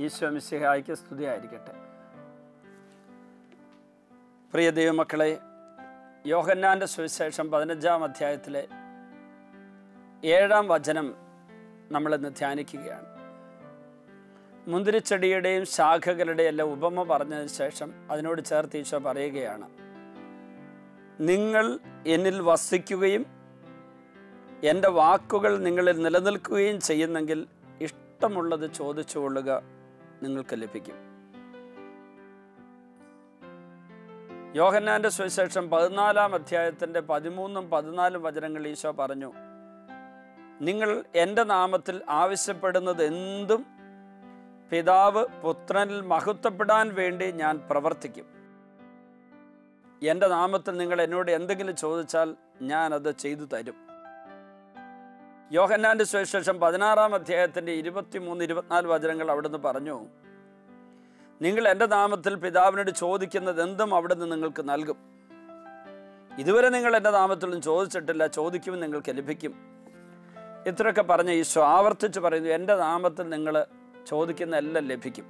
ഈശോ മിശിഹായ്ക്ക് സ്തുതിയായിരിക്കട്ടെ. പ്രിയ ദൈവമക്കളെ, യോഹന്നാൻ്റെ സുവിശേഷം 15-ാം അധ്യായത്തിലെ 7-ാം വചനം നമ്മളിന്ന് ധ്യാനിക്കുകയാണ്. മുന്തിരിച്ചെടിയുടെയും ശാഖകളുടെയും എല്ലാം ഉപമ പറഞ്ഞതിന് ശേഷം അതിനോട് ചേർത്ത് ഈശോ പറയുകയാണ്, നിങ്ങൾ എന്നിൽ വസിക്കുകയും എൻ്റെ വാക്കുകൾ നിങ്ങളിൽ നിലനിൽക്കുകയും ചെയ്യുന്നെങ്കിൽ ഇഷ്ടമുള്ളത് ചോദിച്ചുകൊള്ളുക, നിങ്ങൾക്ക് ലഭിക്കും. യോഹന്നാൻ്റെ സുവിശേഷം 14-ാം അധ്യായത്തിൻ്റെ 13-14 വചനങ്ങൾ ഈശോ പറഞ്ഞു, നിങ്ങൾ എൻ്റെ നാമത്തിൽ ആവശ്യപ്പെടുന്നത് എന്തും പിതാവ് പുത്രനിൽ മഹത്വപ്പെടാൻ വേണ്ടി ഞാൻ പ്രവർത്തിക്കും. എൻ്റെ നാമത്തിൽ നിങ്ങൾ എന്നോട് എന്തെങ്കിലും ചോദിച്ചാൽ ഞാനത് ചെയ്തു തരും. യോഹന്നാൻ്റെ സുവിശേഷം 16-ാം അധ്യായത്തിൻ്റെ 23-24 വചനങ്ങൾ അവിടുന്ന് പറഞ്ഞു, നിങ്ങൾ എൻ്റെ നാമത്തിൽ പിതാവിനോട് ചോദിക്കുന്നത് എന്തും അവിടുന്ന് നിങ്ങൾക്ക് നൽകും. ഇതുവരെ നിങ്ങൾ എൻ്റെ നാമത്തിലൊന്നും ചോദിച്ചിട്ടില്ല, ചോദിക്കുമ്പോൾ നിങ്ങൾക്ക് ലഭിക്കും. ഇത്രയൊക്കെ പറഞ്ഞ ഈശോ ആവർത്തിച്ച് പറയുന്നു, എൻ്റെ നാമത്തിൽ നിങ്ങൾ ചോദിക്കുന്ന എല്ലാം ലഭിക്കും.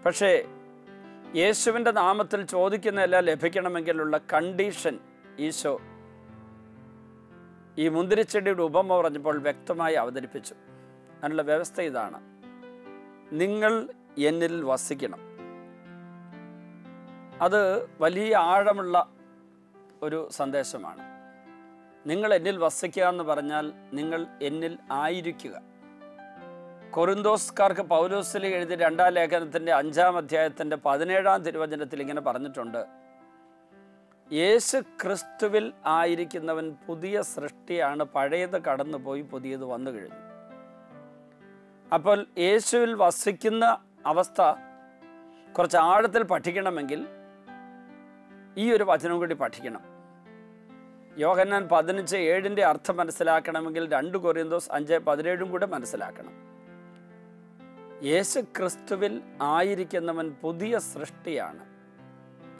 പക്ഷേ യേശുവിൻ്റെ നാമത്തിൽ ചോദിക്കുന്ന എല്ലാം ലഭിക്കണമെങ്കിലുള്ള കണ്ടീഷൻ ഈശോ ഈ മുന്തിരിച്ചെടിയുടെ ഉപമ പറഞ്ഞപ്പോൾ വ്യക്തമായി അവതരിപ്പിച്ചു. അതിനുള്ള വ്യവസ്ഥ ഇതാണ്, നിങ്ങൾ എന്നിൽ വസിക്കണം. അത് വലിയ ആഴമുള്ള ഒരു സന്ദേശമാണ്. നിങ്ങൾ എന്നിൽ വസിക്കുക എന്ന് പറഞ്ഞാൽ നിങ്ങൾ എന്നിൽ ആയിരിക്കുക. കൊറിന്തോസ്കാർക്ക് പൗലോസിൽ എഴുതിയ 2-ാം ലേഖനത്തിൻ്റെ 5-ാം അധ്യായത്തിൻ്റെ 17-ാം തിരുവചനത്തിൽ ഇങ്ങനെ പറഞ്ഞിട്ടുണ്ട്, യേശു ക്രിസ്തുവിൽ ആയിരിക്കുന്നവൻ പുതിയ സൃഷ്ടിയാണ്, പഴയത് കടന്നുപോയി പുതിയത് വന്നു കഴിഞ്ഞു. അപ്പോൾ യേശുവിൽ വസിക്കുന്ന അവസ്ഥ കുറച്ച് ആഴത്തിൽ പഠിക്കണമെങ്കിൽ ഈ ഒരു വചനം കൂടി പഠിക്കണം. യോഹന്നാൻ 15:7 അർത്ഥം മനസ്സിലാക്കണമെങ്കിൽ 2 കൊറിന്തോസ് 5:17 കൂടെ മനസ്സിലാക്കണം. യേശു ക്രിസ്തുവിൽ ആയിരിക്കുന്നവൻ പുതിയ സൃഷ്ടിയാണ്,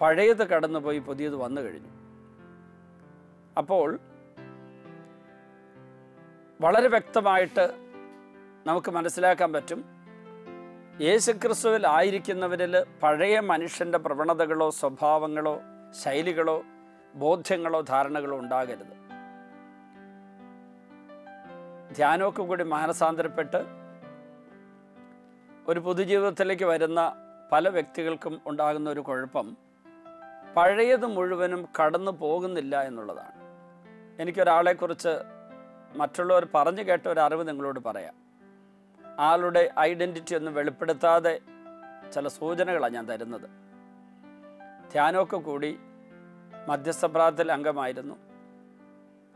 പഴയത് കടന്നുപോയി പുതിയത് വന്നു കഴിഞ്ഞു. അപ്പോൾ വളരെ വ്യക്തമായിട്ട് നമുക്ക് മനസ്സിലാക്കാൻ പറ്റും, യേശുക്രിസ്തുവിൽ ആയിരിക്കുന്നവരിൽ പഴയ മനുഷ്യൻ്റെ പ്രവണതകളോ സ്വഭാവങ്ങളോ ശൈലികളോ ബോധ്യങ്ങളോ ധാരണകളോ ഉണ്ടാകരുത്. ധ്യാനമൊക്കെ കൂടി മാനസാന്തരപ്പെട്ട് ഒരു പുതുജീവിതത്തിലേക്ക് വരുന്ന പല വ്യക്തികൾക്കും ഉണ്ടാകുന്ന ഒരു കുഴപ്പം, പഴയത് മുഴുവനും കടന്നു പോകുന്നില്ല എന്നുള്ളതാണ്. എനിക്കൊരാളെക്കുറിച്ച് മറ്റുള്ളവർ പറഞ്ഞു കേട്ട ഒരു അറിവ് നിങ്ങളോട് പറയാം. ആളുടെ ഐഡൻറ്റിറ്റി ഒന്നും വെളിപ്പെടുത്താതെ ചില സൂചനകളാണ് ഞാൻ തരുന്നത്. ധ്യാനമൊക്കെ കൂടി മധ്യസ്ഥ പ്രാർത്ഥനയിൽ അംഗമായിരുന്നു.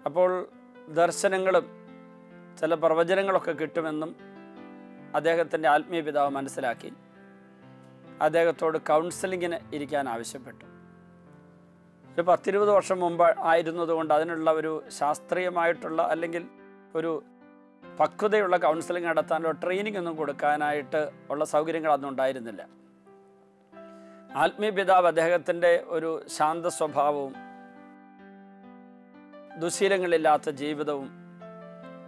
അപ്പോൾ ദർശനങ്ങളും ചില പ്രവചനങ്ങളൊക്കെ കിട്ടുമെന്നും അദ്ദേഹത്തിൻ്റെ ആത്മീയ പിതാവ് മനസ്സിലാക്കി അദ്ദേഹത്തോട് കൗൺസിലിങ്ങിന് ഇരിക്കാൻ ആവശ്യപ്പെട്ടു. ഒരു 10-20 വർഷം മുമ്പ് ആയിരുന്നതുകൊണ്ട് അതിനുള്ള ഒരു ശാസ്ത്രീയമായിട്ടുള്ള അല്ലെങ്കിൽ ഒരു പക്വതയുള്ള കൗൺസിലിംഗ് നടത്താനുള്ള ട്രെയിനിങ് ഒന്നും കൊടുക്കാനായിട്ട് ഉള്ള സൗകര്യങ്ങൾ അതൊന്നും ഉണ്ടായിരുന്നില്ല. ആത്മീയ പിതാവ് അദ്ദേഹത്തിൻ്റെ ഒരു ശാന്ത സ്വഭാവവും ദുശീലങ്ങളില്ലാത്ത ജീവിതവും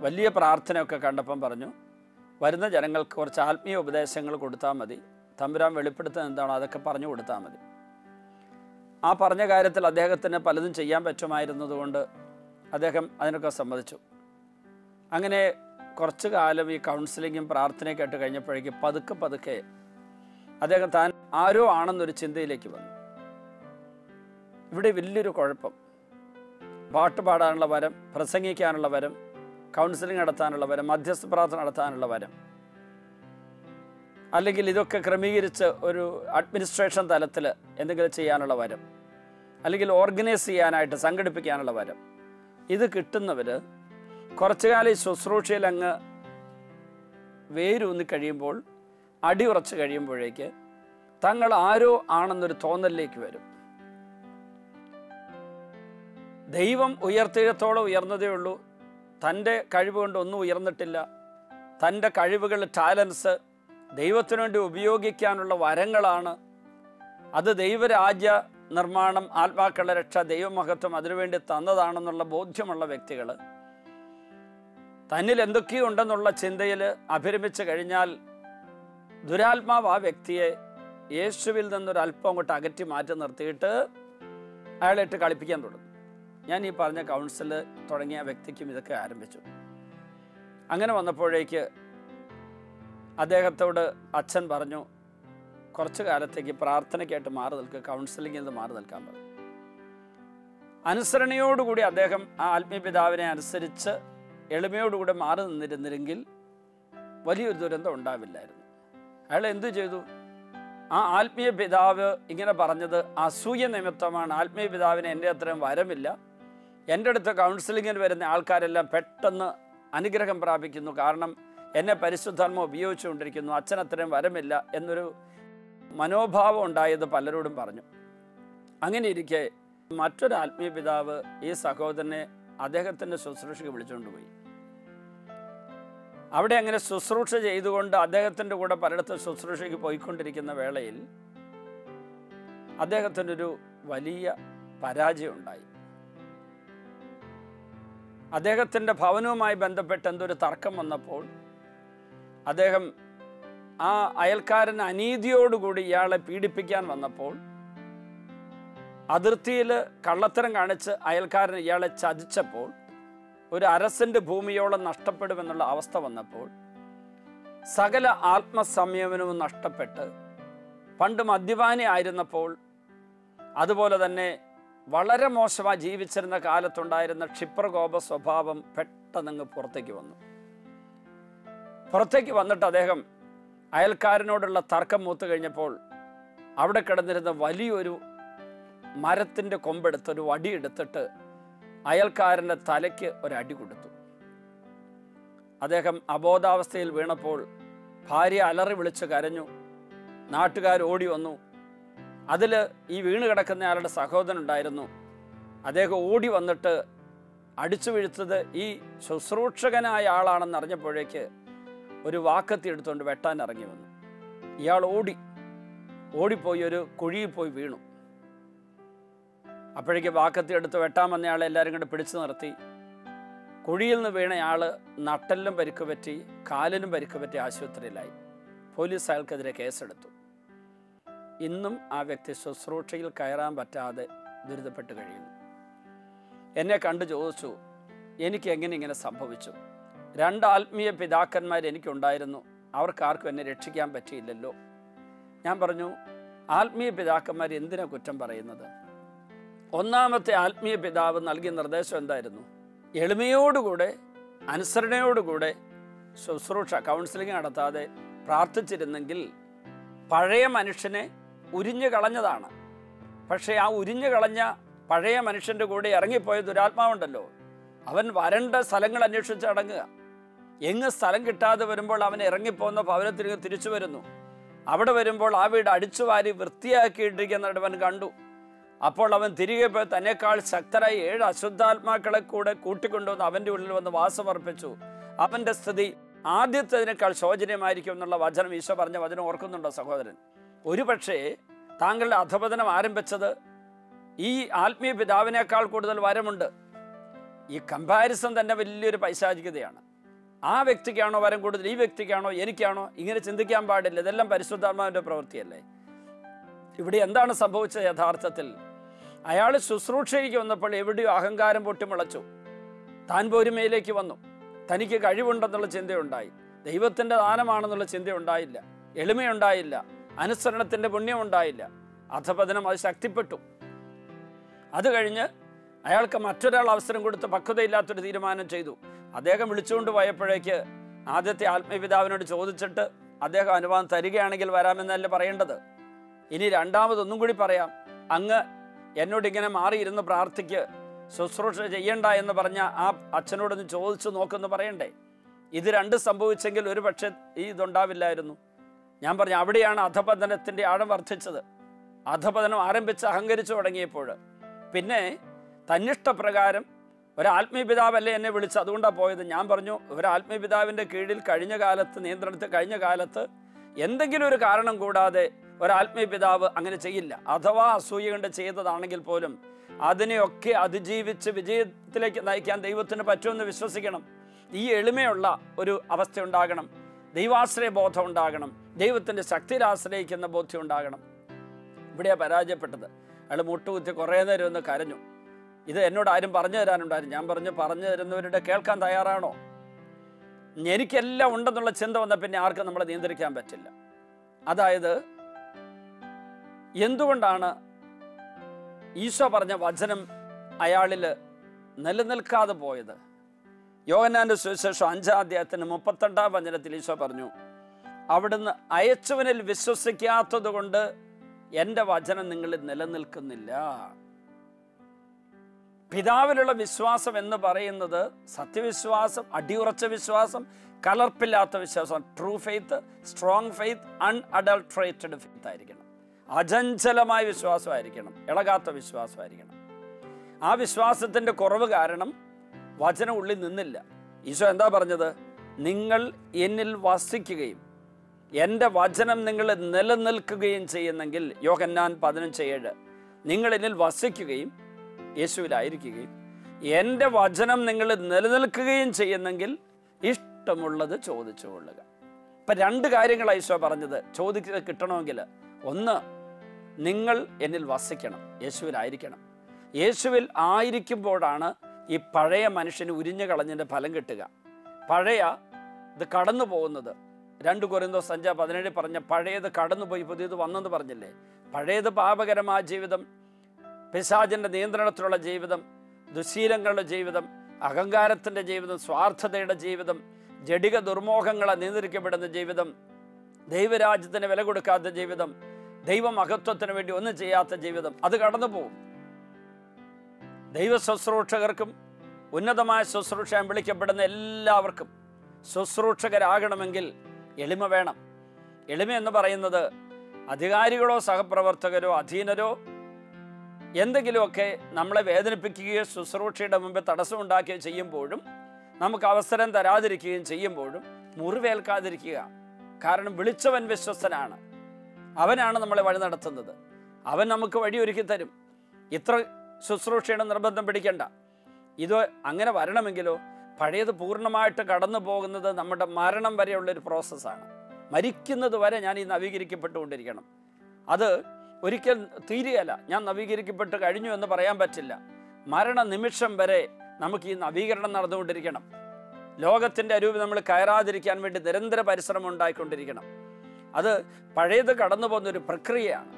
വലിയ പ്രാർത്ഥനയൊക്കെ കണ്ടപ്പം പറഞ്ഞു, വരുന്ന ജനങ്ങൾക്ക് കുറച്ച് ആത്മീയ ഉപദേശങ്ങൾ കൊടുത്താൽ മതി, തമ്പുരാൻ വെളിപ്പെടുത്തുന്നത് എന്താണോ അതൊക്കെ പറഞ്ഞു കൊടുത്താൽ മതി. ആ പറഞ്ഞ കാര്യത്തിൽ അദ്ദേഹത്തിന് പലതും ചെയ്യാൻ പറ്റുമായിരുന്നതുകൊണ്ട് അദ്ദേഹം അതിനൊക്കെ സമ്മതിച്ചു. അങ്ങനെ കുറച്ചു കാലം ഈ കൗൺസിലിങ്ങും പ്രാർത്ഥനയൊക്കെ ആയിട്ട് കഴിഞ്ഞപ്പോഴേക്ക് പതുക്കെ അദ്ദേഹം താൻ ആരോ ആണെന്നൊരു ചിന്തയിലേക്ക് വന്നു. ഇവിടെ വലിയൊരു കുഴപ്പം, പാട്ട് പാടാനുള്ള വരം, പ്രസംഗിക്കാനുള്ള വരം, കൗൺസിലിംഗ് നടത്താനുള്ള വരം, മധ്യസ്ഥ പ്രാർത്ഥന നടത്താനുള്ള വരം, അല്ലെങ്കിൽ ഇതൊക്കെ ക്രമീകരിച്ച് ഒരു അഡ്മിനിസ്ട്രേഷൻ തലത്തിൽ എന്തെങ്കിലും ചെയ്യാനുള്ള വരം, അല്ലെങ്കിൽ ഓർഗനൈസ് ചെയ്യാനായിട്ട് സംഘടിപ്പിക്കാനുള്ള വരം, ഇത് കിട്ടുന്നവർ കുറച്ചു കാലം ഈ ശുശ്രൂഷയിൽ അങ്ങ് വേരൂന്നി കഴിയുമ്പോൾ, അടിയുറച്ച് കഴിയുമ്പോഴേക്ക് തങ്ങൾ ആരോ ആണെന്നൊരു തോന്നലിലേക്ക് വരും. ദൈവം ഉയർത്തിയത്തോളം ഉയർന്നതേ ഉള്ളൂ, തൻ്റെ കഴിവ് കൊണ്ട് ഒന്നും ഉയർന്നിട്ടില്ല. തൻ്റെ കഴിവുകൾ, ടാലൻസ് ദൈവത്തിനു വേണ്ടി ഉപയോഗിക്കാനുള്ള വരങ്ങളാണ്. അത് ദൈവരാജ്യ നിർമ്മാണം, ആത്മാക്കളുടെ രക്ഷ, ദൈവമഹത്വം അതിനുവേണ്ടി തന്നതാണെന്നുള്ള ബോധ്യമുള്ള വ്യക്തികൾ തന്നിൽ എന്തൊക്കെയോ ഉണ്ടെന്നുള്ള ചിന്തയിൽ അഭിരമിച്ച് കഴിഞ്ഞാൽ ദുരാത്മാവ് ആ വ്യക്തിയെ യേശുവിൽ നിന്നൊരല്പം അങ്ങോട്ട് അകറ്റി മാറ്റി നിർത്തിയിട്ട് അയാളായിട്ട് കളിപ്പിക്കാൻ തുടങ്ങും. ഞാൻ ഈ പറഞ്ഞ കൗൺസിൽ തുടങ്ങിയ വ്യക്തിക്കും ഇതൊക്കെ ആരംഭിച്ചു. അങ്ങനെ വന്നപ്പോഴേക്ക് അദ്ദേഹത്തോട് അച്ഛൻ പറഞ്ഞു, കുറച്ചു കാലത്തേക്ക് പ്രാർത്ഥനയ്ക്കായിട്ട് മാറി നിൽക്കുക, കൗൺസിലിങ്ങിൽ നിന്ന് മാറി നിൽക്കാൻ പറഞ്ഞു. അനുസരണയോടുകൂടി അദ്ദേഹം ആ ആത്മീയ പിതാവിനെ അനുസരിച്ച് എളിമയോടുകൂടി മാറി നിന്നിരുന്നെങ്കിൽ വലിയൊരു ദുരന്തം ഉണ്ടാവില്ലായിരുന്നു. അയാൾ എന്തു ചെയ്തു? ആ ആത്മീയ പിതാവ് ഇങ്ങനെ പറഞ്ഞത് അസൂയ നിമിത്തമാണ്. ആത്മീയ പിതാവിന് എൻ്റെ അത്രയും വരമില്ല, എൻ്റെ അടുത്ത് കൗൺസിലിങ്ങിൽ വരുന്ന ആൾക്കാരെല്ലാം പെട്ടെന്ന് അനുഗ്രഹം പ്രാപിക്കുന്നു, കാരണം എന്നെ പരിശുദ്ധാത്മ ഉപയോഗിച്ചുകൊണ്ടിരിക്കുന്നു, അച്ഛൻ അത്രയും വരമില്ല എന്നൊരു മനോഭാവം ഉണ്ടായത് പലരോടും പറഞ്ഞു. അങ്ങനെ ഇരിക്കെ മറ്റൊരു ആത്മീയ പിതാവ് ഈ സഹോദരനെ അദ്ദേഹത്തിൻ്റെ ശുശ്രൂഷയ്ക്ക് വിളിച്ചുകൊണ്ടുപോയി. അവിടെ അങ്ങനെ ശുശ്രൂഷ ചെയ്തുകൊണ്ട് അദ്ദേഹത്തിൻ്റെ കൂടെ പലയിടത്ത് ശുശ്രൂഷയ്ക്ക് പോയിക്കൊണ്ടിരിക്കുന്ന വേളയിൽ അദ്ദേഹത്തിനൊരു വലിയ പരാജയം ഉണ്ടായി. അദ്ദേഹത്തിൻ്റെ ഭവനവുമായി ബന്ധപ്പെട്ട് എന്തൊരു തർക്കം വന്നപ്പോൾ അദ്ദേഹം ആ അയൽക്കാരൻ അനീതിയോടുകൂടി ഇയാളെ പീഡിപ്പിക്കാൻ വന്നപ്പോൾ അതിർത്തിയിൽ കള്ളത്തരം കാണിച്ച് അയൽക്കാരൻ ഇയാളെ ചതിച്ചപ്പോൾ ഒരു അരസെന്റ് ഭൂമിയോളം നഷ്ടപ്പെടുമെന്നുള്ള അവസ്ഥ വന്നപ്പോൾ സകല ആത്മസംയമനവും നഷ്ടപ്പെട്ട് പണ്ട് മദ്യപാനി ആയിരുന്നപ്പോൾ അതുപോലെ തന്നെ വളരെ മോശമായി ജീവിച്ചിരുന്ന കാലത്തുണ്ടായിരുന്ന ക്ഷിപ്രകോപ സ്വഭാവം പെട്ടെന്നങ്ങ് പുറത്തേക്ക് വന്നു. പുറത്തേക്ക് വന്നിട്ട് അദ്ദേഹം അയൽക്കാരനോടുള്ള തർക്കം മൂത്തു കഴിഞ്ഞപ്പോൾ അവിടെ കിടന്നിരുന്ന വലിയൊരു മരത്തിൻ്റെ കൊമ്പെടുത്ത് ഒരു വടിയെടുത്തിട്ട് അയൽക്കാരൻ്റെ തലയ്ക്ക് ഒരടി കൊടുത്തു. അദ്ദേഹം അബോധാവസ്ഥയിൽ വീണപ്പോൾ ഭാര്യ അലറി വിളിച്ച് കരഞ്ഞു. നാട്ടുകാർ ഓടി വന്നു. അതിൽ ഈ വീണ് കിടക്കുന്ന ആളുടെ സഹോദരൻ ഉണ്ടായിരുന്നു. അദ്ദേഹം ഓടി വന്നിട്ട് അടിച്ചു വീഴ്ത്തത് ഈ ശുശ്രൂഷകനായ ആളാണെന്ന് അറിഞ്ഞപ്പോഴേക്ക് ഒരു വാക്കത്തി എടുത്തുകൊണ്ട് വെട്ടാൻ ഇറങ്ങി വന്നു. ഇയാൾ ഓടിപ്പോയി ഒരു കുഴിയിൽ പോയി വീണു. അപ്പോഴേക്ക് വാക്കത്തി എടുത്ത് വെട്ടാൻ വന്നയാളെ എല്ലാവരും കൂടെ പിടിച്ചു നിർത്തി. കുഴിയിൽ നിന്ന് വീണയാൾ നട്ടെല്ലും പരിക്ക് പറ്റി, കാലിനും പരിക്ക് പറ്റി ആശുപത്രിയിലായി. പോലീസ് അയാൾക്കെതിരെ കേസെടുത്തു. ഇന്നും ആ വ്യക്തി ശുശ്രൂഷയിൽ കയറാൻ പറ്റാതെ ദുരിതപ്പെട്ട് കഴിയുന്നു. എന്നെ കണ്ടു ചോദിച്ചു, എനിക്ക് എങ്ങനെ ഇങ്ങനെ സംഭവിച്ചു? 2 ആത്മീയ പിതാക്കന്മാർ എനിക്കുണ്ടായിരുന്നു, അവർക്കാർക്കും എന്നെ രക്ഷിക്കാൻ പറ്റിയില്ലല്ലോ. ഞാൻ പറഞ്ഞു, ആത്മീയ പിതാക്കന്മാർ എന്തിനാ കുറ്റം പറയുന്നത്? ഒന്നാമത്തെ ആത്മീയ പിതാവ് നൽകിയ നിർദ്ദേശം എന്തായിരുന്നു? എളിമയോടുകൂടെ അനുസരണയോടുകൂടെ ശുശ്രൂഷ കൗൺസിലിംഗ് നടത്താതെ പ്രാർത്ഥിച്ചിരുന്നെങ്കിൽ പഴയ മനുഷ്യനെ ഉരിഞ്ഞു കളഞ്ഞതാണ്. പക്ഷേ ആ ഉരിഞ്ഞു കളഞ്ഞ പഴയ മനുഷ്യൻ്റെ കൂടെ ഇറങ്ങിപ്പോയ ദുരാത്മാവുണ്ടല്ലോ, അവൻ വരേണ്ട സ്ഥലങ്ങൾ അന്വേഷിച്ച് അടങ്ങുക. എങ്ങ് സ്ഥലം കിട്ടാതെ വരുമ്പോൾ അവൻ ഇറങ്ങിപ്പോകുന്ന ഭവനത്തിൽ തിരിച്ചു വരുന്നു. അവിടെ വരുമ്പോൾ ആ വീട് അടിച്ചുവാരി വൃത്തിയാക്കിയിട്ടിരിക്കുന്നവൻ കണ്ടു. അപ്പോൾ അവൻ തിരികെ പോയി തന്നെക്കാൾ ശക്തരായി 7 അശുദ്ധാത്മാക്കളെ കൂടെ കൂട്ടിക്കൊണ്ടുവന്ന് അവൻ്റെ ഉള്ളിൽ വന്ന് വാസമർപ്പിച്ചു. അവൻ്റെ സ്ഥിതി ആദ്യത്തേതിനേക്കാൾ ശോചനീയമായിരിക്കും എന്നുള്ള വചനം, ഈശോ പറഞ്ഞ വചനം ഓർക്കുന്നുണ്ടോ സഹോദരൻ? ഒരുപക്ഷേ താങ്കളുടെ അധപതനം ആരംഭിച്ചത് ഈ ആത്മീയ പിതാവിനേക്കാൾ കൂടുതൽ വരമുണ്ട്. ഈ കമ്പാരിസൺ തന്നെ വലിയൊരു പൈശാചികതയാണ്. ആ വ്യക്തിക്കാണോ വരം കൂടുതൽ, ഈ വ്യക്തിക്കാണോ, എനിക്കാണോ? ഇങ്ങനെ ചിന്തിക്കാൻ പാടില്ല. ഇതെല്ലാം പരിശുദ്ധാത്മാവിൻ്റെ പ്രവൃത്തിയല്ലേ. ഇവിടെ എന്താണ് സംഭവിച്ചത്? യഥാർത്ഥത്തിൽ അയാൾ ശുശ്രൂഷയ്ക്ക് വന്നപ്പോൾ എവിടെയോ അഹങ്കാരം പൊട്ടിമുളച്ചു. താൻ പോരുമയിലേക്ക് വന്നു. തനിക്ക് കഴിവുണ്ടെന്നുള്ള ചിന്തയുണ്ടായി. ദൈവത്തിൻ്റെ ദാനമാണെന്നുള്ള ചിന്തയുണ്ടായില്ല. എളിമയുണ്ടായില്ല. അനുസരണത്തിൻ്റെ പുണ്യമുണ്ടായില്ല. അധപതനം അത് ശക്തിപ്പെട്ടു. അത് കഴിഞ്ഞ് അയാൾക്ക് മറ്റൊരാൾ അവസരം കൊടുത്ത് പക്വതയില്ലാത്തൊരു തീരുമാനം ചെയ്തു. അദ്ദേഹം വിളിച്ചുകൊണ്ട് പോയപ്പോഴേക്ക് ആദ്യത്തെ ആത്മീയപിതാവിനോട് ചോദിച്ചിട്ട് അദ്ദേഹം അനുവാദം തരികയാണെങ്കിൽ വരാമെന്നല്ല പറയേണ്ടത്. ഇനി രണ്ടാമതൊന്നും കൂടി പറയാം, അങ്ങ് എന്നോടിങ്ങനെ മാറിയിരുന്ന് പ്രാർത്ഥിക്ക്, ശുശ്രൂഷ ചെയ്യണ്ട എന്ന് പറഞ്ഞ ആ അച്ഛനോടൊന്ന് ചോദിച്ചു നോക്കെന്ന് പറയണ്ടേ? ഇത് 2 സംഭവിച്ചെങ്കിൽ ഒരു പക്ഷേ ഈ ഇതുണ്ടാവില്ലായിരുന്നു. ഞാൻ പറഞ്ഞു, അവിടെയാണ് അധപതനത്തിൻ്റെ ആഴം വർദ്ധിച്ചത്. അധപതനം ആരംഭിച്ച് അഹങ്കരിച്ചു തുടങ്ങിയപ്പോൾ പിന്നെ തന്നിഷ്ടപ്രകാരം ഒരാത്മീയ പിതാവല്ലേ എന്നെ വിളിച്ച്, അതുകൊണ്ടാണ് പോയത്. ഞാൻ പറഞ്ഞു, ഒരാത്മീയ പിതാവിൻ്റെ കീഴിൽ കഴിഞ്ഞ കാലത്ത് എന്തെങ്കിലും ഒരു കാരണം കൂടാതെ ഒരാത്മീയ പിതാവ് അങ്ങനെ ചെയ്യില്ല. അഥവാ അസൂയ കൊണ്ട് ചെയ്തതാണെങ്കിൽ പോലും അതിനെയൊക്കെ അതിജീവിച്ച് വിജയത്തിലേക്ക് നയിക്കാൻ ദൈവത്തിന് പറ്റുമെന്ന് വിശ്വസിക്കണം. ഈ എളിമയുള്ള ഒരു അവസ്ഥ ഉണ്ടാകണം. ദൈവാശ്രയ ബോധം ഉണ്ടാകണം, ദൈവത്തിൻ്റെ ശക്തിയിൽ ആശ്രയിക്കുന്ന ബോധ്യം ഉണ്ടാകണം. ഇവിടെയാണ് പരാജയപ്പെട്ടത്. അയാൾ മുട്ടുകുത്തി കുറേ നേരം ഒന്ന് കരഞ്ഞു. ഇത് എന്നോട് ആരും പറഞ്ഞു തരാനുണ്ടായിരുന്നു. ഞാൻ പറഞ്ഞു തരുന്നവരുടെ കേൾക്കാൻ തയ്യാറാണോ? എനിക്കെല്ലാം ഉണ്ടെന്നുള്ള ചിന്ത വന്ന പിന്നെ ആർക്കും നമ്മളെ നിയന്ത്രിക്കാൻ പറ്റില്ല. അതായത് എന്തുകൊണ്ടാണ് ഈശോ പറഞ്ഞ വചനം അയാളിൽ നിലനിൽക്കാതെ പോയത്? യോഹന്നാന്റെ സുവിശേഷം 5-ാം അധ്യായത്തിന് 32-ാം വചനത്തിൽ ഈശോ പറഞ്ഞു, അവിടുന്ന് അയച്ചവനിൽ വിശ്വസിക്കാത്തത് കൊണ്ട് എൻ്റെ വചനം നിങ്ങളിൽ നിലനിൽക്കുന്നില്ല. പിതാവിലുള്ള വിശ്വാസം എന്ന് പറയുന്നത് സത്യവിശ്വാസം, അടിയുറച്ച വിശ്വാസം, കലർപ്പില്ലാത്ത വിശ്വാസം, true faith, strong faith, unadulterated faith ആയിരിക്കണം. അചഞ്ചലമായ വിശ്വാസമായിരിക്കണം, ഇളകാത്ത വിശ്വാസമായിരിക്കണം. ആ വിശ്വാസത്തിൻ്റെ കുറവ് കാരണം വചനം ഉള്ളിൽ നിന്നില്ല. ഈശോ എന്താ പറഞ്ഞത്? നിങ്ങൾ എന്നിൽ വസിക്കുകയും എൻ്റെ വചനം നിങ്ങൾ നിലനിൽക്കുകയും ചെയ്യുന്നെങ്കിൽ, യോഹന്നാൻ 15:7, നിങ്ങൾ എന്നിൽ വസിക്കുകയും യേശുവിലായിരിക്കുകയും എൻ്റെ വചനം നിങ്ങൾ നിലനിൽക്കുകയും ചെയ്യുന്നെങ്കിൽ ഇഷ്ടമുള്ളത് ചോദിച്ചു കൊള്ളുക. ഇപ്പം 2 കാര്യങ്ങളാണ് ഈശോ പറഞ്ഞത് ചോദിക്കുന്നത് കിട്ടണമെങ്കിൽ. ഒന്ന്, നിങ്ങൾ എന്നിൽ വസിക്കണം, യേശുവിലായിരിക്കണം. യേശുവിൽ ആയിരിക്കുമ്പോഴാണ് ഈ പഴയ മനുഷ്യന് ഉരിഞ്ഞു കളഞ്ഞതിൻ്റെ ഫലം കിട്ടുക. പഴയ ഇത് കടന്നു പോകുന്നത് 2 കൊരിന്തോസ് 5:17 പറഞ്ഞ പഴയത് കടന്നുപോയി പുതിയത് വന്നെന്ന് പറഞ്ഞില്ലേ? പഴയത് പാപകരമായ ജീവിതം, പിശാചിൻ്റെ നിയന്ത്രണത്തിലുള്ള ജീവിതം, ദുശീലങ്ങളുടെ ജീവിതം, അഹങ്കാരത്തിൻ്റെ ജീവിതം, സ്വാർത്ഥതയുടെ ജീവിതം, ജഡിക ദുർമോഹങ്ങളെ നിയന്ത്രിക്കപ്പെടുന്ന ജീവിതം, ദൈവരാജ്യത്തിന് വില കൊടുക്കാത്ത ജീവിതം, ദൈവമഹത്വത്തിന് വേണ്ടി ഒന്നും ചെയ്യാത്ത ജീവിതം, അത് കടന്നു പോകും. ദൈവ ശുശ്രൂഷകർക്കും ഉന്നതമായ ശുശ്രൂഷയാൻ വിളിക്കപ്പെടുന്ന എല്ലാവർക്കും ശുശ്രൂഷകരാകണമെങ്കിൽ എളിമ വേണം. എളിമ എന്ന് പറയുന്നത് അധികാരികളോ സഹപ്രവർത്തകരോ അധീനരോ എന്തെങ്കിലുമൊക്കെ നമ്മളെ വേദനിപ്പിക്കുകയോ ശുശ്രൂഷയുടെ മുമ്പ് തടസ്സമുണ്ടാക്കുകയോ ചെയ്യുമ്പോഴും, നമുക്ക് അവസരം തരാതിരിക്കുകയും ചെയ്യുമ്പോഴും മുറിവേൽക്കാതിരിക്കുക. കാരണം വിളിച്ചവൻ വിശ്വസ്തനാണ്, അവനാണ് നമ്മളെ വഴി നടത്തുന്നത്, അവൻ നമുക്ക് വഴിയൊരുക്കി തരും. ഇത്ര ശുശ്രൂഷയുടെ നിർബന്ധം പിടിക്കണ്ട. ഇത് അങ്ങനെ വരണമെങ്കിലോ പഴയത് പൂർണ്ണമായിട്ട് കടന്നു പോകുന്നത് നമ്മുടെ മരണം വരെയുള്ളൊരു പ്രോസസ്സാണ്. മരിക്കുന്നത് വരെ ഞാൻ ഈ നവീകരിക്കപ്പെട്ടുകൊണ്ടിരിക്കണം. അത് ഒരിക്കൽ തീരുകയല്ല. ഞാൻ നവീകരിക്കപ്പെട്ട് കഴിഞ്ഞു എന്ന് പറയാൻ പറ്റില്ല. മരണ നിമിഷം വരെ നമുക്ക് ഈ നവീകരണം നടന്നുകൊണ്ടിരിക്കണം. ലോകത്തിൻ്റെ അരൂപി നമ്മൾ കയറാതിരിക്കാൻ വേണ്ടി നിരന്തര പരിശ്രമം ഉണ്ടായിക്കൊണ്ടിരിക്കണം. അത് പഴയത് കടന്നു പോകുന്നൊരു പ്രക്രിയയാണ്.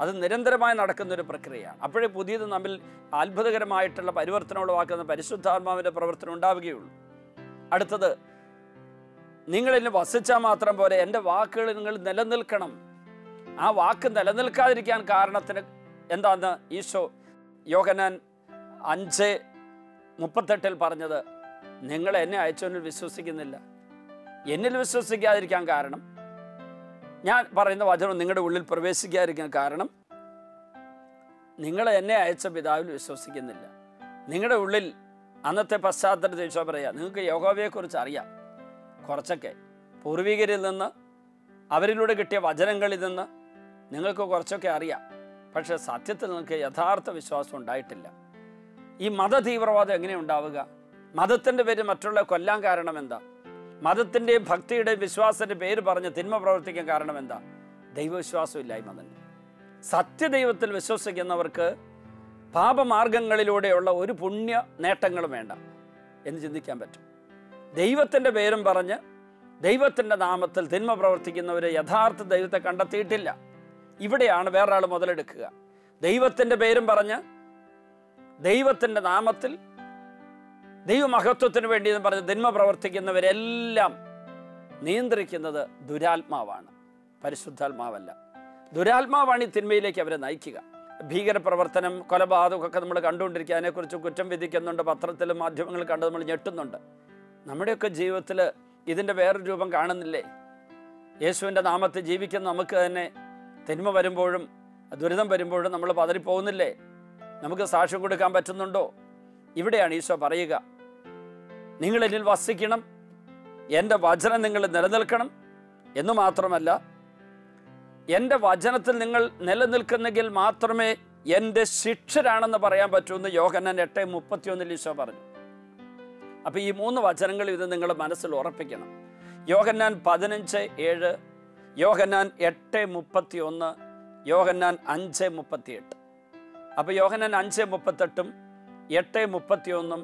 അത് നിരന്തരമായി നടക്കുന്നൊരു പ്രക്രിയയാണ്. അപ്പോഴേ പുതിയത് നമ്മിൽ അത്ഭുതകരമായിട്ടുള്ള പരിവർത്തനം ഉളവാക്കുന്ന പരിശുദ്ധാത്മാവിൻ്റെ പ്രവർത്തനം ഉണ്ടാവുകയുള്ളൂ. അടുത്തത്, നിങ്ങളെന്നെ വസിച്ചാൽ മാത്രം പോരെ, എൻ്റെ വാക്കുകൾ നിങ്ങൾ നിലനിൽക്കണം. ആ വാക്ക് നിലനിൽക്കാതിരിക്കാൻ കാരണത്തിന് എന്താന്ന് ഈശോ യോഹന്നാൻ 5:38 പറഞ്ഞത്, നിങ്ങൾ എന്നെ അയച്ചവനിൽ വിശ്വസിക്കുന്നില്ല. എന്നിൽ വിശ്വസിക്കാതിരിക്കാൻ കാരണം, ഞാൻ പറയുന്ന വചനം നിങ്ങളുടെ ഉള്ളിൽ പ്രവേശിക്കാതിരിക്കാൻ കാരണം, നിങ്ങൾ എന്നെ അയച്ച പിതാവിൽ വിശ്വസിക്കുന്നില്ല. നിങ്ങളുടെ ഉള്ളിൽ അന്നത്തെ പശ്ചാത്തലത്തിൽ ഈശോ പറയാം, നിങ്ങൾക്ക് യഹോവയെക്കുറിച്ച് അറിയാം കുറച്ചൊക്കെ, പൂർവികരിൽ നിന്ന് അവരിലൂടെ കിട്ടിയ വചനങ്ങളിൽ നിന്ന് നിങ്ങൾക്ക് കുറച്ചൊക്കെ അറിയാം. പക്ഷേ സത്യത്തിൽ നിങ്ങൾക്ക് യഥാർത്ഥ വിശ്വാസം ഉണ്ടായിട്ടില്ല. ഈ മതതീവ്രവാദം എങ്ങനെ ഉണ്ടാവുക? മതത്തിൻ്റെ പേര് മറ്റുള്ള കൊല്ലാൻ കാരണം എന്താ? മതത്തിൻ്റെയും ഭക്തിയുടെയും വിശ്വാസത്തിൻ്റെ പേര് പറഞ്ഞ് തിന്മ പ്രവർത്തിക്കാൻ കാരണം എന്താ? ദൈവവിശ്വാസം ഇല്ലായ്മ തന്നെ. സത്യദൈവത്തിൽ വിശ്വസിക്കുന്നവർക്ക് പാപമാർഗങ്ങളിലൂടെയുള്ള ഒരു പുണ്യ നേട്ടങ്ങളും വേണ്ട എന്ന് ചിന്തിക്കാൻ പറ്റും. ദൈവത്തിൻ്റെ പേരും പറഞ്ഞ് ദൈവത്തിൻ്റെ നാമത്തിൽ തിന്മ പ്രവർത്തിക്കുന്നവർ യഥാർത്ഥ ദൈവത്തെ കണ്ടെത്തിയിട്ടില്ല. ഇവിടെയാണ് വേറൊരാൾ മുതലെടുക്കുക. ദൈവത്തിൻ്റെ പേരും പറഞ്ഞ് ദൈവത്തിൻ്റെ നാമത്തിൽ ദൈവമഹത്വത്തിന് വേണ്ടി എന്ന് പറഞ്ഞ് തിന്മ പ്രവർത്തിക്കുന്നവരെല്ലാം നിയന്ത്രിക്കുന്നത് ദുരാത്മാവാണ്, പരിശുദ്ധാത്മാവല്ല. ദുരാത്മാവാണ് ഈ തിന്മയിലേക്ക് അവരെ നയിക്കുക. ഭീകരപ്രവർത്തനം, കൊലപാതകമൊക്കെ നമ്മൾ കണ്ടുകൊണ്ടിരിക്കുക. അതിനെക്കുറിച്ച് കുറ്റം വിധിക്കുന്നുണ്ട്, പത്രത്തിലും മാധ്യമങ്ങളിൽ കണ്ട് നമ്മൾ ഞെട്ടുന്നുണ്ട്. നമ്മുടെയൊക്കെ ജീവിതത്തിൽ ഇതിൻ്റെ വേറൊരു രൂപം കാണുന്നില്ലേ? യേശുവിൻ്റെ നാമത്തിൽ ജീവിക്കുന്ന നമുക്ക് തന്നെ തിന്മ വരുമ്പോഴും ദുരിതം വരുമ്പോഴും നമ്മൾ പതറിപ്പോകുന്നില്ലേ? നമുക്ക് സാക്ഷ്യം കൊടുക്കാൻ പറ്റുന്നുണ്ടോ? ഇവിടെയാണ് ഈശോ പറയുക, നിങ്ങൾ എന്നിൽ വസിക്കണം, എൻ്റെ വചനം നിങ്ങൾ നിലനിൽക്കണം എന്ന് മാത്രമല്ല, എൻ്റെ വചനത്തിൽ നിങ്ങൾ നിലനിൽക്കുന്നെങ്കിൽ മാത്രമേ എൻ്റെ ശിഷ്യരാണെന്ന് പറയാൻ പറ്റൂ എന്ന് യോഹന്നാൻ 8:31 ഈശോ പറഞ്ഞു. അപ്പോൾ ഈ 3 വചനങ്ങൾ ഇത് നിങ്ങൾ മനസ്സിൽ ഉറപ്പിക്കണം. യോഹന്നാൻ 15:7, യോഹന്നാൻ 8:31, യോഹന്നാൻ 5:38. അപ്പോൾ യോഹന്നാൻ 5:38 8:31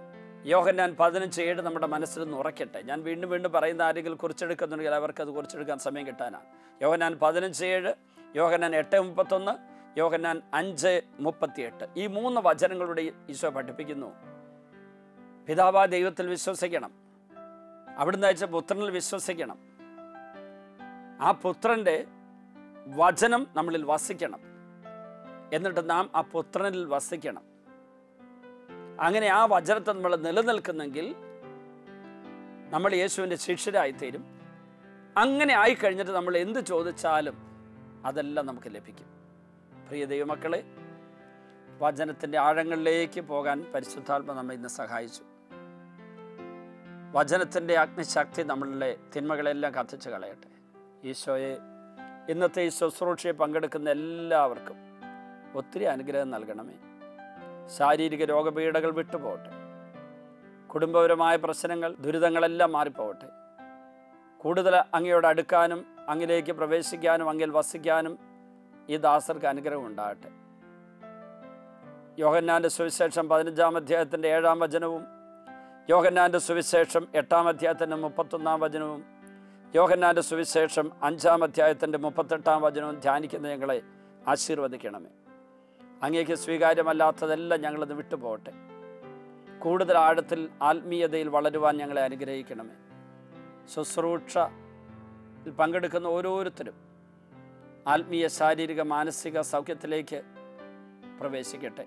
യോഹന്നാൻ 15:7 നമ്മുടെ മനസ്സിൽ നിന്ന് ഉറക്കട്ടെ. ഞാൻ വീണ്ടും വീണ്ടും പറയുന്ന ആരെങ്കിലും കുറിച്ചെടുക്കുന്നുണ്ടെങ്കിൽ അവർക്കത് കുറിച്ചെടുക്കാൻ സമയം കിട്ടാനാണ്. യോഹന്നാൻ 15:7, യോഹന്നാൻ 8:31, യോഹന്നാൻ 5:38. ഈ 3 വചനങ്ങളുടെ ഈശോ പഠിപ്പിക്കുന്നു. പിതാവായ ദൈവത്തിൽ വിശ്വസിക്കണം, അവിടുന്ന് അയച്ച പുത്രനിൽ വിശ്വസിക്കണം, ആ പുത്രൻ്റെ വചനം നമ്മളിൽ വസിക്കണം, എന്നിട്ട് നാം ആ പുത്രനിൽ വസിക്കണം. അങ്ങനെ ആ വചനത്തെ നമ്മൾ നിലനിൽക്കുന്നെങ്കിൽ നമ്മൾ യേശുവിൻ്റെ ശിഷ്യരായിത്തീരും. അങ്ങനെ ആയിക്കഴിഞ്ഞിട്ട് നമ്മൾ എന്ത് ചോദിച്ചാലും അതെല്ലാം നമുക്ക് ലഭിക്കും. പ്രിയ ദൈവമക്കളെ, വചനത്തിൻ്റെ ആഴങ്ങളിലേക്ക് പോകാൻ പരിശുദ്ധാത്മ നമ്മെ ഇന്ന് സഹായിച്ചു. വചനത്തിൻ്റെ അഗ്നിശക്തി നമ്മളുടെ തിന്മകളെല്ലാം കത്തിച്ച് കളയട്ടെ. ഈശോയെ, ഇന്നത്തെ ഈ ശുശ്രൂഷയെ പങ്കെടുക്കുന്ന എല്ലാവർക്കും ഒത്തിരി അനുഗ്രഹം നൽകണമേ. ശാരീരിക രോഗപീഠകൾ വിട്ടുപോകട്ടെ, കുടുംബപരമായ പ്രശ്നങ്ങൾ, ദുരിതങ്ങളെല്ലാം മാറിപ്പോകട്ടെ. കൂടുതൽ അങ്ങയോട് അടുക്കാനും അങ്ങിലേക്ക് പ്രവേശിക്കാനും അങ്ങിൽ വസിക്കാനും ഈ ദാസർക്ക് അനുഗ്രഹം ഉണ്ടാകട്ടെ. യോഹന്നാൻ്റെ സുവിശേഷം 15-ാം അധ്യായത്തിൻ്റെ 7-ാം വചനവും, യോഹന്നാൻ്റെ സുവിശേഷം 8-ാം അധ്യായത്തിൻ്റെ 31-ാം വചനവും, യോഹന്നാൻ്റെ സുവിശേഷം 5-ാം അധ്യായത്തിൻ്റെ 38-ാം വചനവും ധ്യാനിക്കുന്ന ഞങ്ങളെ ആശീർവദിക്കണമേ. അങ്ങേക്ക് സ്വീകാര്യമല്ലാത്തതെല്ലാം ഞങ്ങളിന്ന് വിട്ടുപോകട്ടെ. കൂടുതൽ ആഴത്തിൽ ആത്മീയതയിൽ വളരുവാൻ ഞങ്ങളെ അനുഗ്രഹിക്കണമേ. ശുശ്രൂഷയിൽ പങ്കെടുക്കുന്ന ഓരോരുത്തരും ആത്മീയ, ശാരീരിക, മാനസിക സൗഖ്യത്തിലേക്ക് പ്രവേശിക്കട്ടെ.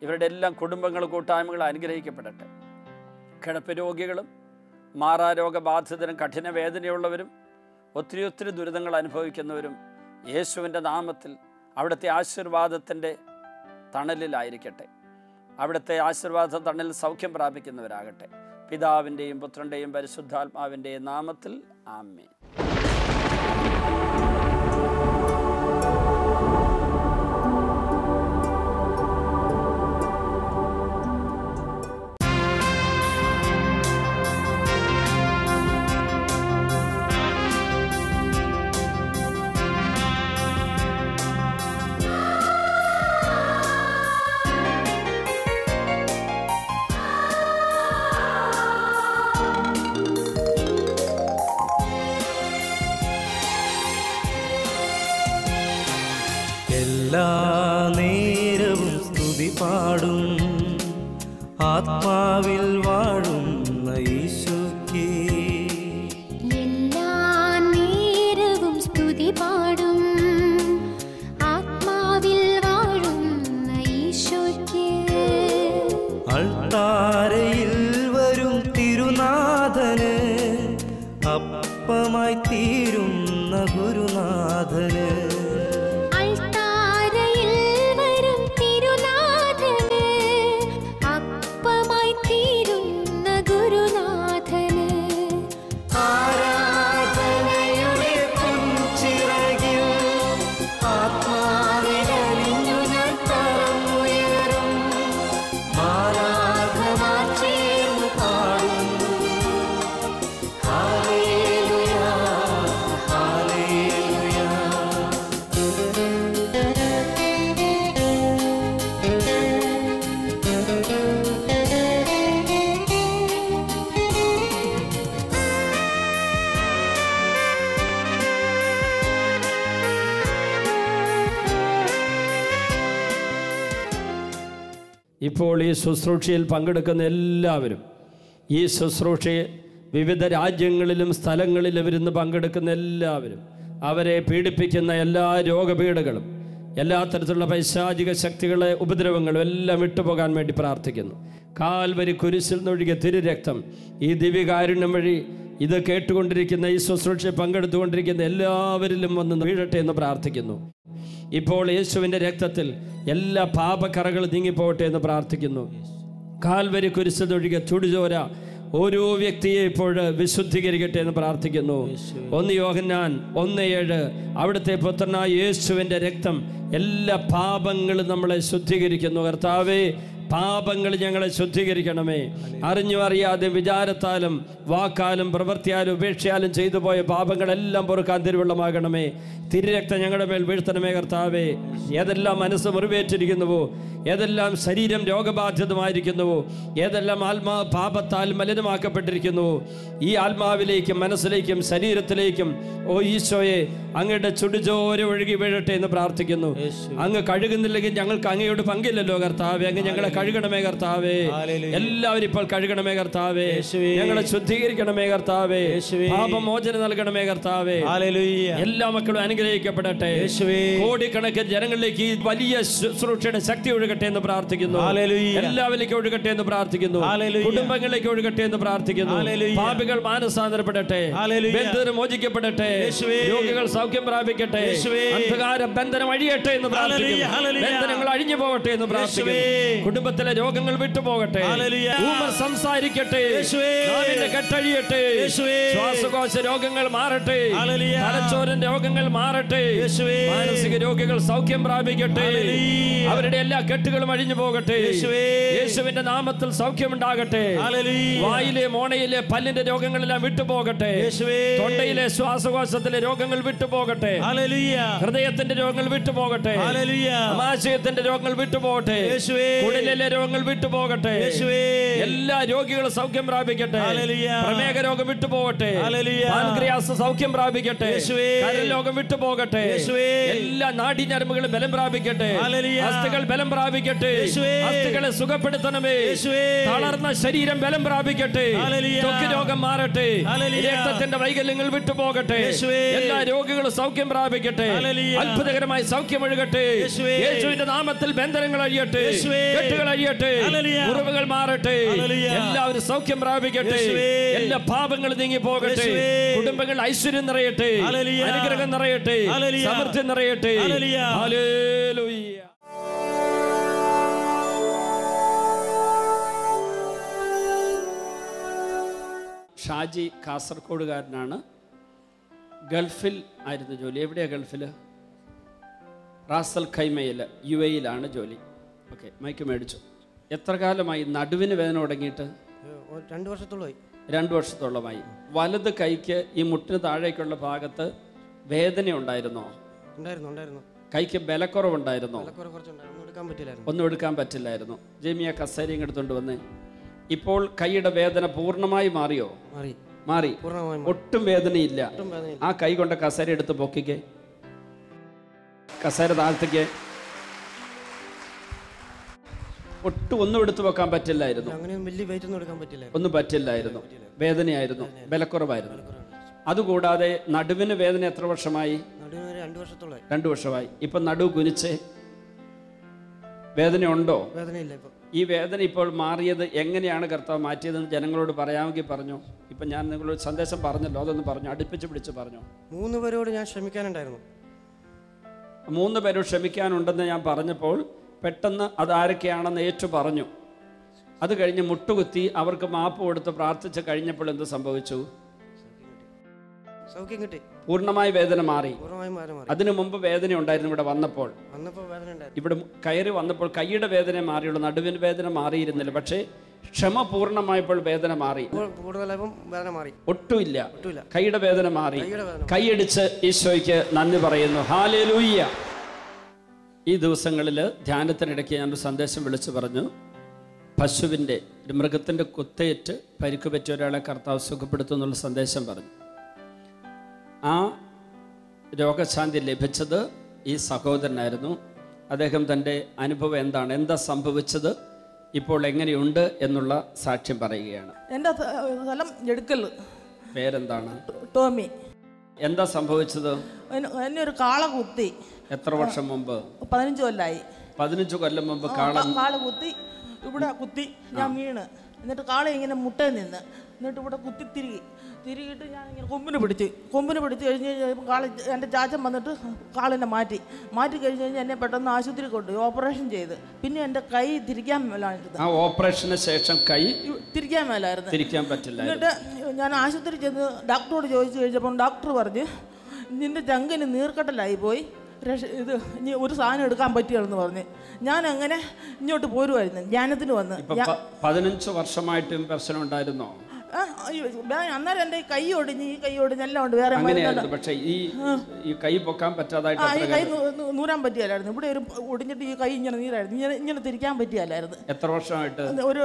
ഇവരുടെ എല്ലാം കുടുംബങ്ങൾ, കൂട്ടായ്മകൾ അനുഗ്രഹിക്കപ്പെടട്ടെ. കിടപ്പ് രോഗികളും മാറാരോഗബാധിതരും കഠിന വേദനയുള്ളവരും ഒത്തിരി ദുരിതങ്ങൾ അനുഭവിക്കുന്നവരും യേശുവിൻ്റെ നാമത്തിൽ അവിടുത്തെ ആശീർവാദത്തിൻ്റെ തണലിലായിരിക്കട്ടെ. അവിടുത്തെ ആശീർവാദ തണലിൽ സൗഖ്യം പ്രാപിക്കുന്നവരാകട്ടെ. പിതാവിൻ്റെയും പുത്രൻ്റെയും പരിശുദ്ധാത്മാവിൻ്റെയും നാമത്തിൽ ആമേൻ. എല്ലാ നേരവും സ്തുതി പാടും ആത്മാവിൽ വാഴുന്ന യേശുക്കേ. എല്ലാ നേരവും സ്തുതി പാടും ആത്മാവിൽ വാഴുന്ന യേശുക്കേ. അൾത്താരയിൽ വരും തിരുനാഥന് അപ്പമായി തീരുന്ന ഗുരുനാഥന്. ഇപ്പോൾ ഈ ശുശ്രൂഷയിൽ പങ്കെടുക്കുന്ന എല്ലാവരും, ഈ ശുശ്രൂഷയെ വിവിധ രാജ്യങ്ങളിലും സ്ഥലങ്ങളിലും ഇരുന്ന് പങ്കെടുക്കുന്ന എല്ലാവരും, അവരെ പീഡിപ്പിക്കുന്ന എല്ലാ രോഗപീഠകളും, എല്ലാ തരത്തിലുള്ള പൈശാചിക ശക്തികളെ, ഉപദ്രവങ്ങളും എല്ലാം വിട്ടുപോകാൻ വേണ്ടി പ്രാർത്ഥിക്കുന്നു. കാൽവരി കുരിശിൽ നിന്നൊഴുകിയ തിരുരക്തം ഈ ദിവ്യകാരുണ്യം വഴി ഇത് കേട്ടുകൊണ്ടിരിക്കുന്ന, ഈ ശുശ്രൂഷയിൽ പങ്കെടുത്തുകൊണ്ടിരിക്കുന്ന എല്ലാവരിലും വന്ന് വീഴട്ടെ എന്ന് പ്രാർത്ഥിക്കുന്നു. ഇപ്പോൾ യേശുവിൻ്റെ രക്തത്തിൽ എല്ലാ പാപക്കറകളും നീങ്ങിപ്പോകട്ടെ എന്ന് പ്രാർത്ഥിക്കുന്നു. കാൽവരി കുരിശിൽ നിന്നൊഴുകിയ ചുടുചോര ഓരോ വ്യക്തിയെ ഇപ്പോൾ വിശുദ്ധീകരിക്കട്ടെ എന്ന് പ്രാർത്ഥിക്കുന്നു. 1 യോഹന്നാൻ 1:7 അവിടുത്തെ പുത്രനായ യേശുവിൻ്റെ രക്തം എല്ലാ പാപങ്ങളും നമ്മളെ ശുദ്ധീകരിക്കുന്നു. കർത്താവേ, പാപങ്ങൾ ഞങ്ങളെ ശുദ്ധീകരിക്കണമേ. അറിഞ്ഞു അറിയാതെ വിചാരത്താലും വാക്കാലും പ്രവൃത്തിയാലും ഉപേക്ഷയാലും ചെയ്തു പോയ പാപങ്ങളെല്ലാം പൊറുക്കാൻ തിരുവള്ളമാകണമേ. തിരുരക്തം ഞങ്ങളുടെ മേൽ വീഴ്ത്തണമേ കർത്താവേ. ഏതെല്ലാം മനസ്സ് മുറിവേറ്റിരിക്കുന്നുവോ, ഏതെല്ലാം ശരീരം രോഗബാധിതമായിരിക്കുന്നുവോ, ഏതെല്ലാം ആത്മാവ് പാപത്താൽ മലിനമാക്കപ്പെട്ടിരിക്കുന്നുവോ, ഈ ആത്മാവിലേക്കും മനസ്സിലേക്കും ശരീരത്തിലേക്കും ഓ ഈശോയെ അങ്ങയുടെ ചുടുചോര ഒഴുകി വീഴട്ടെ എന്ന് പ്രാർത്ഥിക്കുന്നു. അങ്ങ് കഴുകുന്നില്ലെങ്കിൽ ഞങ്ങൾക്ക് അങ്ങയോട് പങ്കില്ലല്ലോ കർത്താവേ. അങ്ങ് ഞങ്ങളെ കഴുകണമേ കർത്താവേ. എല്ലാവരും ഇപ്പോൾ കഴുകണമേ കർത്താവേ. ഞങ്ങളെ ശുദ്ധീകരിക്കണമേ കർത്താവേ. പാപമോചനം നൽകണമേ കർത്താവേ. എല്ലാ മക്കളും അനുഗ്രഹിക്കപ്പെടട്ടെ. കോടിക്കണക്കിന് ജനങ്ങളിലേക്ക് ഈ വലിയ ശുശ്രൂഷയുടെ ശക്തി ഒഴുകട്ടെ എന്ന് പ്രാർത്ഥിക്കുന്നു. എല്ലാവരിലേക്കും ഒഴുകട്ടെ എന്ന് പ്രാർത്ഥിക്കുന്നു. കുടുംബങ്ങളിലേക്ക് ഒഴുകട്ടെ എന്ന് പ്രാർത്ഥിക്കുന്നു. പാപികൾ മാനസാന്തരപ്പെടട്ടെ. ബന്ധനം മോചിക്കപ്പെടട്ടെ. രോഗികൾ സൗഖ്യം പ്രാപിക്കട്ടെ. അന്ധകാര ബന്ധനം അഴിയട്ടെ എന്ന് പ്രാർത്ഥിക്കുന്നു. ബന്ധനങ്ങൾ അഴിഞ്ഞു പോകട്ടെ എന്ന് പ്രാർത്ഥിക്കുന്നു. കുടുംബത്തിലെ രോഗങ്ങൾ വിട്ടുപോകട്ടെ. ഊമർ സംസാരിക്കട്ടെ. നാവിന്റെ കെട്ടഴിയട്ടെ. ശ്വാസകോശ രോഗങ്ങൾ മാറട്ടെ. തലച്ചോറിന്റെ രോഗങ്ങൾ മാറട്ടെ. മാനസിക രോഗികൾ സൗഖ്യം പ്രാപിക്കട്ടെ. അവരുടെ എല്ലാ കെട്ടുകളും അഴിഞ്ഞു പോകട്ടെ. യേശുവിന്റെ നാമത്തിൽ സൗഖ്യമുണ്ടാകട്ടെ. വായിലെ മോണയിലെ പല്ലിന്റെ രോഗങ്ങളെല്ലാം വിട്ടുപോകട്ടെ. തൊണ്ടയിലെ ശ്വാസകോശത്തിലെ രോഗങ്ങൾ വിട്ടുപോകട്ടെ. ഹൃദയത്തിന്റെ രോഗങ്ങൾ വിട്ടുപോകട്ടെ. ആമാശയത്തിന്റെ രോഗങ്ങൾ വിട്ടുപോകട്ടെ. കുടലിലെ രോഗങ്ങൾ വിട്ടുപോകട്ടെ. എല്ലാ രോഗികളും സൗഖ്യം പ്രാപിക്കട്ടെ. പ്രമേഹ രോഗം വിട്ടുപോകട്ടെ. പാൻക്രിയാസ് സൗഖ്യം പ്രാപിക്കട്ടെ. കരരോഗം വിട്ടുപോകട്ടെ. എല്ലാ നാഡീഞരമ്പുകളും ബലം പ്രാപിക്കട്ടെ. അസ്ഥികൾ ബലം പ്രാപിക്കട്ടെ. അസ്ഥികളെ സുഖപ്പെടുത്തണമേ. തളർന്ന ശരീരം ബലം പ്രാപിക്കട്ടെ. ത്വക്ക് രോഗം മാറട്ടെ. രക്തത്തിന്റെ വൈകല്യങ്ങൾ വിട്ടുപോകട്ടെ. എല്ലാ രോഗികളും സൗഖ്യം പ്രാപിക്കട്ടെ. അത്ഭുതകരമായി സൗഖ്യം ഒഴുകട്ടെ. യേശുവിന്റെ നാമത്തിൽ ബന്ധനങ്ങൾ അഴിയട്ടെ. കെട്ടുകൾ അഴിയട്ടെ. മുറിവുകൾ മാറട്ടെ. എല്ലാവരും സൗഖ്യം പ്രാപിക്കട്ടെ. എല്ലാ പാപങ്ങളും നീങ്ങി പോകട്ടെ. കുടുംബങ്ങൾ ഐശ്വര്യം നിറയട്ടെ. അനുഗ്രഹം നിറയട്ടെ. സമൃദ്ധി നിറയട്ടെ. ഹല്ലേലൂയ. ഷാജി കാസർഗോഡുകാരനാണ്. ഗൾഫിൽ ആയിരുന്നു ജോലി. എവിടെയാണ് ഗൾഫിൽ? റാസൽ ഖൈമയിൽ UAE-യിലാണ് ജോലി. ഓക്കെ, മൈക്ക് മേടിച്ചു. എത്ര കാലമായി നടുവിന് വേദന തുടങ്ങിയിട്ട്? 2 വർഷത്തോളമായി. 2 വർഷത്തോളമായി. വലത് കൈക്ക് ഈ മുട്ടിന് താഴേക്കുള്ള ഭാഗത്ത് വേദന ഉണ്ടായിരുന്നോ? ഉണ്ടായിരുന്നു. കൈക്ക് ബലക്കുറവുണ്ടായിരുന്നോ? ഒന്നും എടുക്കാൻ പറ്റില്ലായിരുന്നു. ജെമിയ കസേരയും എടുത്തുകൊണ്ട് വന്ന്. ഇപ്പോൾ കൈയുടെ വേദന പൂർണ്ണമായി മാറിയോ? മാറി. ഒട്ടും വേദനയില്ല. ആ കൈ കൊണ്ട് കസേര എടുത്ത് പൊക്കിക്കേ. കസേര താഴ്ത്തിക്കേ. ഒന്നും എടുത്തു വെക്കാൻ പറ്റില്ലായിരുന്നു. ഒന്നും പറ്റില്ലായിരുന്നു. വേദനയായിരുന്നു, ബലക്കുറവായിരുന്നു. അതുകൂടാതെ നടുവിന് വേദന എത്ര വർഷമായി? 2 വർഷമായി. ഇപ്പൊ നടു കുനിച്ച് വേദന ഉണ്ടോ? ഈ വേദന ഇപ്പോൾ മാറിയത് എങ്ങനെയാണ് കർത്താവ് മാറ്റിയതെന്ന് ജനങ്ങളോട് പറയാമെങ്കിൽ പറഞ്ഞു. ഇപ്പൊ ഞാൻ നിങ്ങളോട് സന്ദേശം പറഞ്ഞല്ലോ, അതൊന്ന് പറഞ്ഞു, അടുപ്പിച്ച് പിടിച്ച് പറഞ്ഞു. 3 പേരോട് ഞാൻ ക്ഷമിക്കാനുണ്ടായിരുന്നു. 3 പേരോട് ക്ഷമിക്കാനുണ്ടെന്ന് ഞാൻ പറഞ്ഞപ്പോൾ പെട്ടെന്ന് അതാരൊക്കെയാണെന്ന് ഏറ്റു പറഞ്ഞു. അത് കഴിഞ്ഞ് മുട്ടുകുത്തി അവർക്ക് മാപ്പ് കൊടുത്ത് പ്രാർത്ഥിച്ച് കഴിഞ്ഞപ്പോൾ എന്ത് സംഭവിച്ചു? സൗഖ്യം കിട്ടി. പൂർണ്ണമായി വേദന മാറി. അതിനു മുമ്പ് വേദന ഉണ്ടായിരുന്നു. ഇവിടെ വന്നപ്പോൾ ഇവിടെ കയറി വന്നപ്പോൾ കൈയുടെ വേദന മാറിയുള്ളൂ, നടുവിന് വേദന മാറിയിരുന്നില്ല. പക്ഷേ ക്ഷമ പൂർണ്ണമായപ്പോൾ വേദന മാറി. ഒട്ടുമില്ല. കൈയുടെ വേദന മാറി. കൈയടിച്ച് ഈശോയ്ക്ക് നന്ദി പറയുന്നു. ഹല്ലേലൂയ. ഈ ദിവസങ്ങളിൽ ധ്യാനത്തിനിടയ്ക്ക് ഞാനൊരു സന്ദേശം വിളിച്ചു പറഞ്ഞു. പശുവിൻ്റെ ഒരു മൃഗത്തിൻ്റെ കുത്തേറ്റ് പരിക്ക് പറ്റിയ ഒരാളെ കർത്താവ് സുഖപ്പെടുത്തുന്നുള്ള സന്ദേശം പറഞ്ഞു. ആ രോഗശാന്തി ലഭിച്ചത് ഈ സഹോദരനായിരുന്നു. അദ്ദേഹം തൻ്റെ അനുഭവം എന്താ സംഭവിച്ചത്, ഇപ്പോൾ എങ്ങനെയുണ്ട് എന്നുള്ള സാക്ഷ്യം പറയുകയാണ്. എൻ്റെ സ്ഥലം എടുക്കൽ. പേരെന്താണ്? ടോമി. എന്താ സംഭവിച്ചത്? എന്നെ ഒരു കാള കുത്തി. എത്ര വർഷം മുമ്പ്? 15 കൊല്ലമായി. 15 കൊല്ലം മുമ്പ് കാള കുത്തി. ഇവിടെ കുത്തി ഞാൻ വീണ്. എന്നിട്ട് കാള ഇങ്ങനെ മുട്ടയിൽ നിന്ന് എന്നിട്ട് ഇവിടെ കുത്തി തിരികിട്ട് ഞാൻ ഇങ്ങനെ കൊമ്പിന് പിടിച്ച് കഴിഞ്ഞ് കാള എൻ്റെ ചാച്ചൻ വന്നിട്ട് കാളിനെ മാറ്റി കഴിഞ്ഞ് എന്നെ പെട്ടെന്ന് ആശുപത്രി കൊണ്ടുപോയി ഓപ്പറേഷൻ ചെയ്ത്. പിന്നെ എൻ്റെ കൈ തിരിക്കാൻ മേലായിരുന്നു. ആ ഓപ്പറേഷന് ശേഷം കൈ തിരിക്കാൻ മേലായിരുന്നു, തിരിക്കാൻ പറ്റില്ല. എന്നിട്ട് ഞാൻ ആശുപത്രി ചെന്ന് ഡോക്ടറോട് ചോദിച്ചു കഴിഞ്ഞപ്പോൾ ഡോക്ടർ പറഞ്ഞ് നിൻ്റെ ചങ്കിന് നീർക്കെട്ടലായി പോയി, ഇത് ഇനി ഒരു സാധനം എടുക്കാൻ പറ്റുകയെന്ന് പറഞ്ഞ് ഞാൻ അങ്ങനെ ഇങ്ങോട്ട് പോരുമായിരുന്നു. ധ്യാനത്തിന് വന്ന് 15 വർഷമായിട്ടും പ്രശ്നം ഉണ്ടായിരുന്നോ? അന്നേരം എൻ്റെ കൈ ഒടിഞ്ഞ് ഈ കൈ ഒടിഞ്ഞ് എല്ലാം ഉണ്ട്. വേറെ പക്ഷേ ഈ കൈ പൊക്കാൻ പറ്റാതായിട്ട് ഈ കൈ നൂരാൻ പറ്റിയല്ലായിരുന്നു. ഇവിടെ ഒരു ഒടിഞ്ഞിട്ട് ഈ കൈ ഇങ്ങനെ നീരായിരുന്നു. ഇങ്ങനെ തിരിക്കാൻ പറ്റിയല്ലായിരുന്നു. എത്ര വർഷമായിട്ട്? ഒരു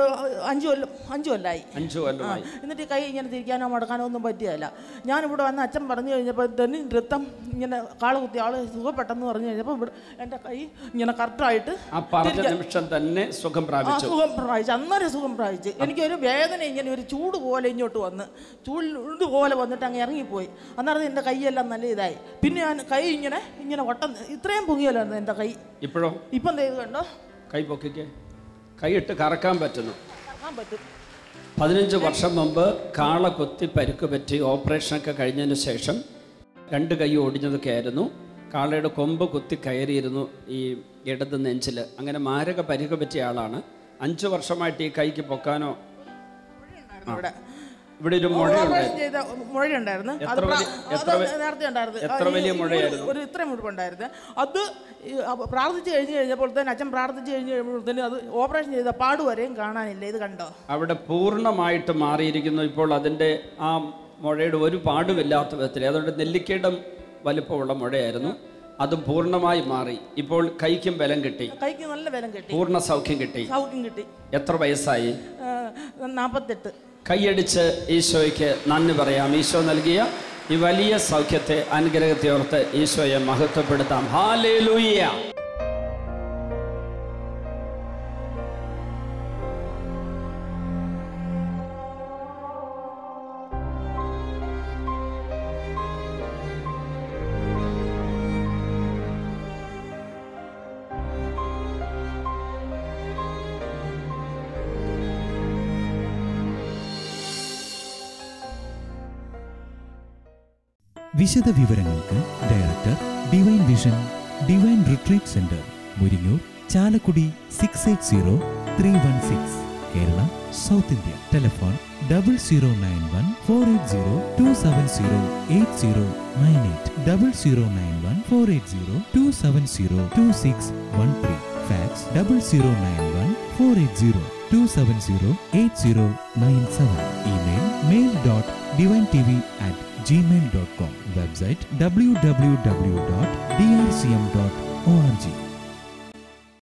5 കൊല്ലമായി. 5 കൊല്ലമായി. എന്നിട്ട് ഈ കൈ ഇങ്ങനെ തിരിക്കാനോ മടക്കാനോ ഒന്നും പറ്റിയല്ല. ഞാനിവിടെ വന്ന് അച്ഛൻ പറഞ്ഞു കഴിഞ്ഞപ്പോൾ തന്നെ രക്തം ഇങ്ങനെ കാളുകുത്തി ആള് സുഖപ്പെട്ടെന്ന് പറഞ്ഞു കഴിഞ്ഞപ്പോൾ ഇവിടെ എൻ്റെ കൈ ഇങ്ങനെ കറക്റ്റായിട്ട് നിമിഷം തന്നെ സുഖം പ്രാപിച്ചു. അന്നേരം സുഖം പ്രാപിച്ചു. എനിക്കൊരു വേദന ഇങ്ങനെ ഒരു ചൂട് പോലെ ഇങ്ങോട്ട് വന്ന് ചൂട് പോലെ വന്നിട്ട് അങ്ങ് ഇറങ്ങിപ്പോയി. അന്നേരം എൻ്റെ കൈയെല്ലാം നല്ല ഇതായി. പിന്നെ ഞാൻ കൈ ഇങ്ങനെ വട്ടം ഇത്രയും പൊങ്ങിയല്ലായിരുന്നു എൻ്റെ കൈ. ഇപ്പോഴോ? ഇപ്പം എന്ത് ചെയ്ത് കണ്ടോ? കൈ പൊക്കിക്ക്. കൈ ഇട്ട് കറക്കാൻ പറ്റുന്നു. കറക്കാൻ പറ്റും. 15 വർഷം മുമ്പ് കാള കൊത്തി പരിക്ക് പറ്റി ഓപ്പറേഷനൊക്കെ കഴിഞ്ഞതിന് ശേഷം 2 കൈ ഒടിഞ്ഞതൊക്കെ ആയിരുന്നു. കാളയുടെ കൊമ്പ് കുത്തി കയറിയിരുന്നു ഈ ഇടത് നെഞ്ചിൽ. അങ്ങനെ മാരക പരിക്ക് പറ്റിയ ആളാണ്. 5 വർഷമായിട്ട് ഈ കൈക്ക് പൊക്കാനോ ഇവിടെ ഒരു മുഴയുണ്ടായിരുന്നു. നേരത്തെ ഉണ്ടായിരുന്നു. എത്ര വലിയ മുഴയായിരുന്നു? ഒരു ഇത്ര മുഴുവുണ്ടായിരുന്നു. അത് പ്രാർത്ഥിച്ച് കഴിഞ്ഞപ്പോൾ തന്നെ അച്ഛൻ പ്രാർത്ഥിച്ച് കഴിഞ്ഞപ്പോഴത്തേന് അത് ഓപ്പറേഷൻ ചെയ്ത പാടുവരെയും കാണാനില്ല. ഇത് കണ്ടോ? അവിടെ പൂർണ്ണമായിട്ട് മാറിയിരിക്കുന്നു. ഇപ്പോൾ അതിൻ്റെ ആ മുഴയുടെ ഒരു പാടുമില്ലാത്ത വിധത്തിൽ, അതുകൊണ്ട് നെല്ലിക്കയുടെ വലിപ്പമുള്ള മുഴയായിരുന്നു. അതും പൂർണ്ണമായി മാറി. ഇപ്പോൾ കൈക്കും ബലം കിട്ടി. കൈക്ക് നല്ല ബലം കിട്ടി. പൂർണ്ണ സൗഖ്യം കിട്ടി. എത്ര വയസ്സായി? 48. കൈയടിച്ച് ഈശോയ്ക്ക് നന്ദി പറയാം. ഈശോ നൽകിയ ഈ വലിയ സൗഖ്യത്തെ, അനുഗ്രഹത്തെ ഓർത്ത് ഈശോയെ മഹത്വപ്പെടുത്താം. ഹല്ലേലൂയ. വിശദ വിവരങ്ങൾക്ക് director, divine vision, divine retreat centre, Muringoor, Chalakudy 680316, Kerala, south India. Telephone 0091 480 270 8098, 0091 480 270 2613, fax 0091 480 270 8097, email mail.divintv@gmail.com, website www.drcm.org.